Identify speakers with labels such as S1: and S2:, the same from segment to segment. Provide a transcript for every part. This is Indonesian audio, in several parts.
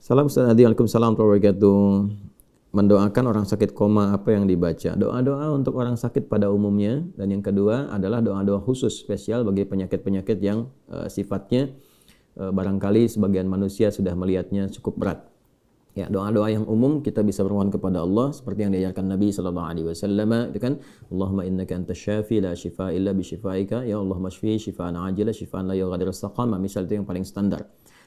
S1: Salam Ustaz Hadi, Waalaikumsalam warahmatullahi wabarakatuh. Mendoakan orang sakit koma, apa yang dibaca? Doa-doa untuk orang sakit pada umumnya, dan yang kedua adalah doa-doa khusus spesial bagi penyakit-penyakit yang sifatnya barangkali sebagian manusia sudah melihatnya cukup berat. Ya, doa-doa yang umum kita bisa bermohon kepada Allah seperti yang diajarkan Nabi sallallahu alaihi wasallam, itu kan Allahumma innaka antas syafi la syifaa illa bi syifaika, ya Allahumma shfi syifaan ajila syifaan la yughadiru saqama, misal itu yang paling standar.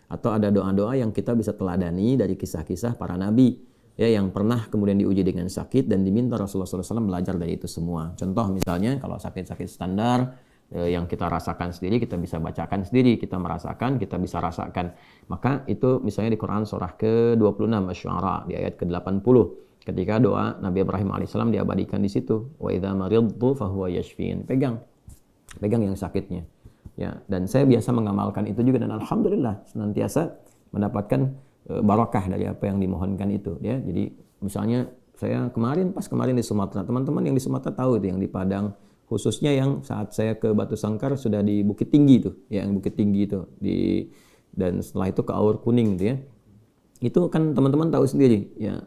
S1: Atau ada doa-doa yang kita bisa teladani dari kisah-kisah para nabi ya, yang pernah kemudian diuji dengan sakit dan diminta Rasulullah SAW belajar dari itu semua. Contoh misalnya kalau sakit-sakit standar yang kita rasakan sendiri, kita bisa bacakan sendiri, kita merasakan, kita bisa rasakan. Maka itu misalnya di Quran surah ke-26 Asy-Syu'ara di ayat ke-80, ketika doa Nabi Ibrahim alaihissalam diabadikan di situ. Wa idza maridtu fahuwa yashfin. Pegang yang sakitnya. Ya, dan saya biasa mengamalkan itu juga, dan alhamdulillah senantiasa mendapatkan barakah dari apa yang dimohonkan itu ya. Jadi misalnya saya pas kemarin di Sumatera, teman-teman yang di Sumatera tahu itu, yang di Padang khususnya, yang saat saya ke Batu Sangkar sudah di Bukit Tinggi itu, ya, yang Bukit Tinggi itu dan setelah itu ke Aur Kuning gitu ya. Itu kan teman-teman tahu sendiri ya,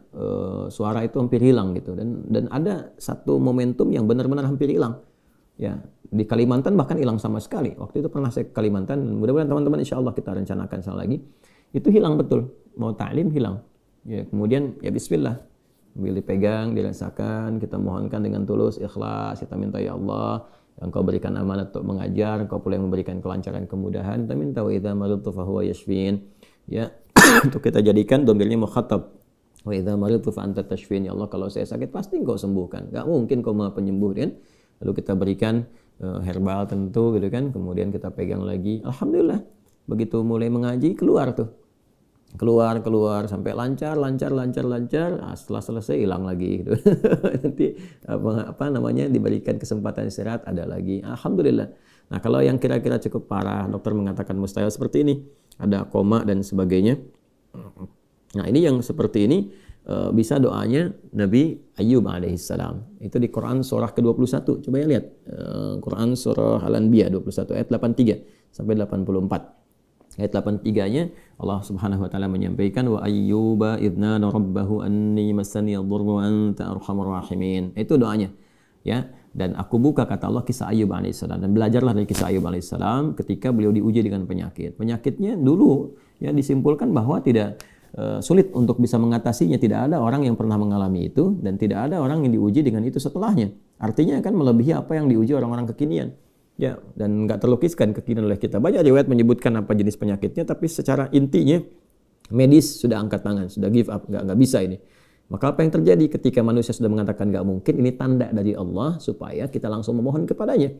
S1: suara itu hampir hilang gitu, dan ada satu momentum yang benar-benar hampir hilang. Ya, di Kalimantan bahkan hilang sama sekali. Waktu itu pernah saya ke Kalimantan, mudah-mudahan teman-teman insya Allah kita rencanakan sana lagi. Itu hilang betul, mau ta'lim hilang. Ya, kemudian ya bismillah, sambil dipegang, dirasakan, kita mohonkan dengan tulus, ikhlas, kita minta ya Allah, Engkau berikan amanat untuk mengajar, Engkau pula yang memberikan kelancaran, kemudahan. Kita minta wa idza maridtu fahuwa yashfin. Ya, untuk kita jadikan domirnya mukhatab. Wa idza maridtu fa anta tashfin. Ya Allah, kalau saya sakit pasti Engkau sembuhkan. Enggak mungkin Kau Maha Penyembuh kan? Lalu kita berikan herbal tentu gitu kan, kemudian kita pegang lagi. Alhamdulillah, begitu mulai mengaji keluar sampai lancar. Nah, setelah selesai hilang lagi gitu. Nanti apa namanya, diberikan kesempatan istirahat, ada lagi. Alhamdulillah. Nah, kalau yang kira-kira cukup parah, dokter mengatakan mustahil seperti ini, ada koma dan sebagainya. Nah, ini yang seperti ini bisa doanya Nabi Ayyub alaihissalam. Itu di Quran surah ke-21. Coba ya lihat. Quran surah Al-Anbiya 21 ayat 83 sampai 84. Ayat 83-nya Allah Subhanahu wa taala menyampaikan wa ayyuba idna rabbahu anni massani yadhurru wa anta arhamur rahimin. Itu doanya. Ya, dan aku buka, kata Allah, kisah Ayyub alaihissalam, dan belajarlah dari kisah Ayyub alaihissalam ketika beliau diuji dengan penyakit. Penyakitnya dulu ya disimpulkan bahwa tidak sulit untuk bisa mengatasinya. Tidak ada orang yang pernah mengalami itu, dan tidak ada orang yang diuji dengan itu setelahnya. Artinya akan melebihi apa yang diuji orang-orang kekinian. Ya, dan nggak terlukiskan kekinian oleh kita. Banyak riwayat menyebutkan apa jenis penyakitnya, tapi secara intinya medis sudah angkat tangan, sudah give up, nggak bisa ini. Maka apa yang terjadi ketika manusia sudah mengatakan nggak mungkin, ini tanda dari Allah supaya kita langsung memohon kepadanya.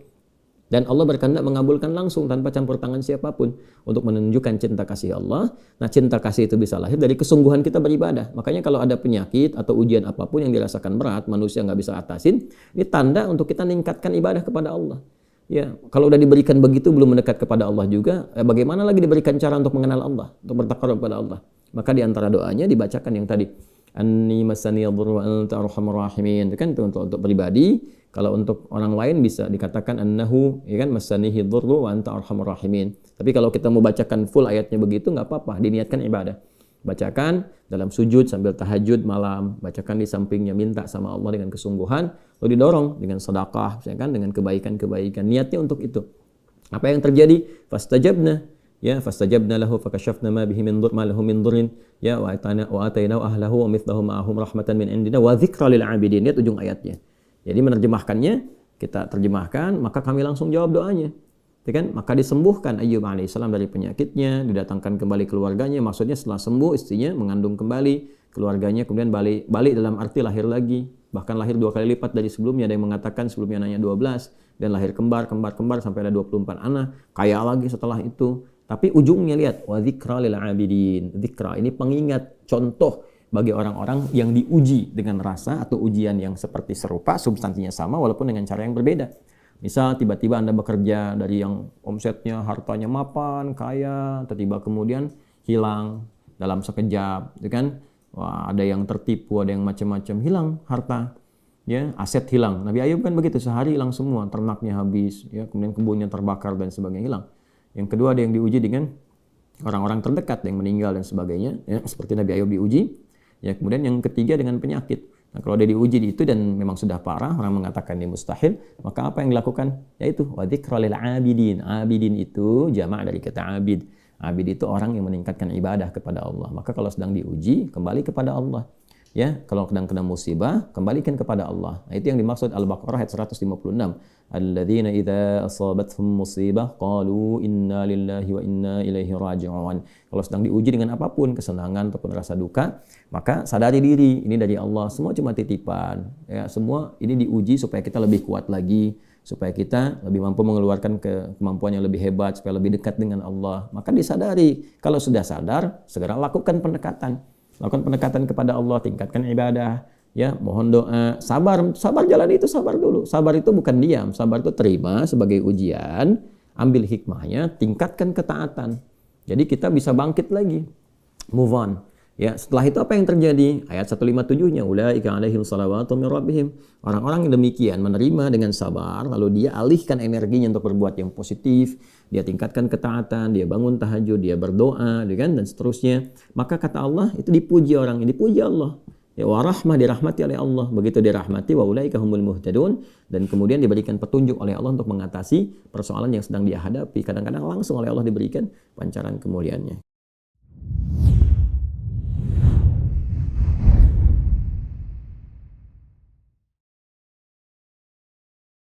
S1: Dan Allah berkehendak mengabulkan langsung tanpa campur tangan siapapun untuk menunjukkan cinta kasih Allah. Nah, cinta kasih itu bisa lahir dari kesungguhan kita beribadah. Makanya kalau ada penyakit atau ujian apapun yang dirasakan berat, manusia nggak bisa atasin, ini tanda untuk kita meningkatkan ibadah kepada Allah. Ya, kalau udah diberikan begitu belum mendekat kepada Allah juga, bagaimana lagi diberikan cara untuk mengenal Allah, untuk bertakarub kepada Allah. Maka di antara doanya dibacakan yang tadi, Anni masani yadhurru wa anta arhamur rahimin. Itu kan untuk pribadi. Kalau untuk orang lain bisa dikatakan annahu, ya kan, masanihi dhurru wa anta arhamur rahimin. Tapi kalau kita mau bacakan full ayatnya begitu nggak apa-apa, diniatkan ibadah. Bacakan dalam sujud sambil tahajud malam, bacakan di sampingnya, minta sama Allah dengan kesungguhan, lalu didorong dengan sedekah, ya kan, dengan kebaikan-kebaikan. Niatnya untuk itu. Apa yang terjadi? Fastajabna, ya, fastajabna lahu fakashafna ma bihi min dhur ma lahu min dhurrin, ya, wa atainahu ahlahu wa mithlahum ma'ahum rahmatan min indina wa dzikra lil 'abidin. Lihat ujung ayatnya. Jadi menerjemahkannya, kita terjemahkan, maka kami langsung jawab doanya. Ya kan? Maka disembuhkan Ayyub alaihissalam dari penyakitnya, didatangkan kembali keluarganya. Maksudnya setelah sembuh istrinya mengandung kembali, keluarganya kemudian balik dalam arti lahir lagi. Bahkan lahir 2 kali lipat dari sebelumnya. Ada yang mengatakan sebelumnya anaknya 12 dan lahir kembar sampai ada 24 anak. Kaya lagi setelah itu. Tapi ujungnya lihat, wa dzikra lil 'abidin. Dzikra ini pengingat, contoh bagi orang-orang yang diuji dengan rasa atau ujian yang seperti serupa, substansinya sama walaupun dengan cara yang berbeda. Misal tiba-tiba Anda bekerja dari yang omsetnya, hartanya mapan, kaya, tiba-tiba kemudian hilang dalam sekejap, gitu kan? Wah, ada yang tertipu, ada yang macam-macam, hilang harta, ya, aset hilang. Nabi Ayub kan begitu, sehari hilang semua, ternaknya habis, ya, kemudian kebunnya terbakar dan sebagainya hilang. Yang kedua ada yang diuji dengan orang-orang terdekat yang meninggal dan sebagainya, ya, seperti Nabi Ayub diuji. Ya, kemudian yang ketiga dengan penyakit. Nah, kalau dia diuji itu dan memang sudah parah, orang mengatakan ini mustahil, maka apa yang dilakukan? Yaitu wa dzikra lil abidin. Abidin itu jamak dari kata abid. Abid itu orang yang meningkatkan ibadah kepada Allah. Maka kalau sedang diuji, kembali kepada Allah. Ya, kalau sedang kena musibah, kembalikan kepada Allah. Nah, itu yang dimaksud Al-Baqarah ayat 156. Alladzina idza asabathum musibah qalu inna lillahi wa inna ilaihi raji'un. Kalau sedang diuji dengan apapun, kesenangan ataupun rasa duka, maka sadari diri, ini dari Allah, semua cuma titipan. Ya, semua ini diuji supaya kita lebih kuat lagi, supaya kita lebih mampu mengeluarkan kemampuan yang lebih hebat, supaya lebih dekat dengan Allah. Maka disadari. Kalau sudah sadar, segera lakukan pendekatan. Lakukan pendekatan kepada Allah, tingkatkan ibadah, ya, mohon doa, sabar jalan itu sabar dulu. Sabar itu bukan diam, sabar itu terima sebagai ujian, ambil hikmahnya, tingkatkan ketaatan. Jadi kita bisa bangkit lagi, move on. Ya, setelah itu apa yang terjadi? Ayat 157-nya, ulaika alaihim salawatu mir rabbihim. Orang-orang yang demikian menerima dengan sabar, lalu dia alihkan energinya untuk berbuat yang positif, dia tingkatkan ketaatan, dia bangun tahajud, dia berdoa, dan seterusnya. Maka kata Allah, itu dipuji orang ini, dipuji Allah. Ya, wa rahmah, dirahmati oleh Allah. Begitu dirahmati, wa ulaika humul muhtadun, dan kemudian diberikan petunjuk oleh Allah untuk mengatasi persoalan yang sedang dia hadapi. Kadang-kadang langsung oleh Allah diberikan pancaran kemuliaannya.